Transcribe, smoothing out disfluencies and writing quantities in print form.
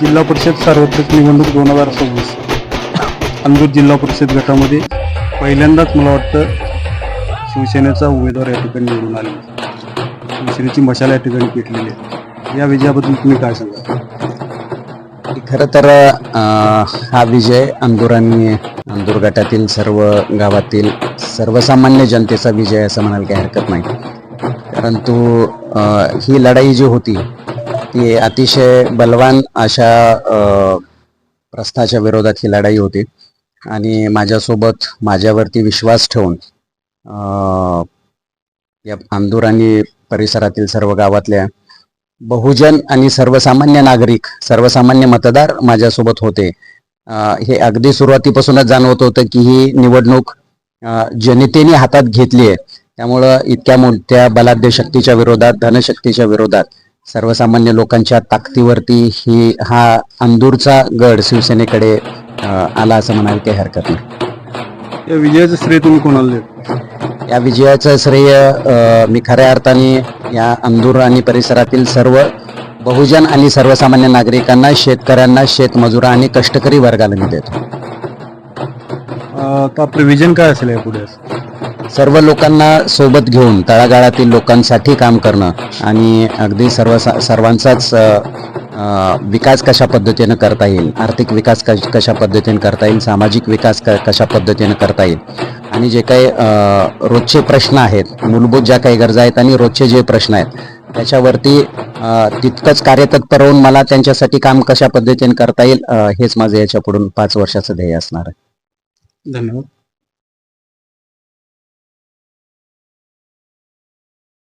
जिल्हा परिषद सार्वत्रिक निवडणूक 2026 अंदूर जिल्हा परिषद गटामध्ये पहिल्यांदाच मला वाटतं शिवसेनेचा उमेदवार या ठिकाणी निवडून आले. शिवसेनेची मशाल या ठिकाणी पेटलेली आहे. या विजयाबद्दल तुम्ही काय सांगा? खरं तर हा विजय अंदूर गटातील सर्व गावातील सर्वसामान्य जनतेचा विजय असं म्हणायला काही हरकत नाही. परंतु ही लढाई जी होती ती अतिशय बलवान अशा प्रस्थाच्या विरोधात ही लढाई होती आणि माझ्यावरती विश्वास ठेवून या अंदूर आणि परिसरातील सर्व गावातल्या बहुजन आणि सर्वसामान्य नागरिक, सर्वसामान्य मतदार माझ्यासोबत होते. हे अगदी सुरुवातीपासूनच जाणवत होतं की ही निवडणूक जनतेने हातात घेतली आहे. त्यामुळं इतक्या मोठ्या बलाढ्य शक्तीच्या विरोधात, धनशक्तीच्या विरोधात सर्वसामान्य लोकांच्या ताकदीवरती हा अंदूरचा गड शिवसेनेकडे आला असं म्हणायला काही हरकत नाही. या विजयाचं श्रेय तुम्ही कोणाला देता? या विजयाचं श्रेय मी खऱ्या अर्थाने या अंदूर आणि परिसरातील सर्व बहुजन आणि सर्वसामान्य नागरिकांना, शेतकऱ्यांना, शेतमजुरा आणि कष्टकरी वर्गाला मी देतो. तर आपलं विजन काय असेल यापुढे? सर्व लोकांना सोबत घेऊन तळागाळातील लोकांसाठी काम करणं आणि अगदी सर्वांचाच विकास कशा पद्धतीनं करता येईल, आर्थिक विकास कशा पद्धतीने करता येईल, सामाजिक विकास कशा पद्धतीने करता येईल आणि जे काही रोजचे प्रश्न आहेत, मूलभूत ज्या काही गरजा आहेत आणि रोजचे जे प्रश्न आहेत त्याच्यावरती तितकंच कार्यतत्पर होऊन मला त्यांच्यासाठी काम कशा पद्धतीने करता येईल हेच माझं याच्या पुढून 5 वर्षाचं ध्येय असणार आहे. धन्यवाद.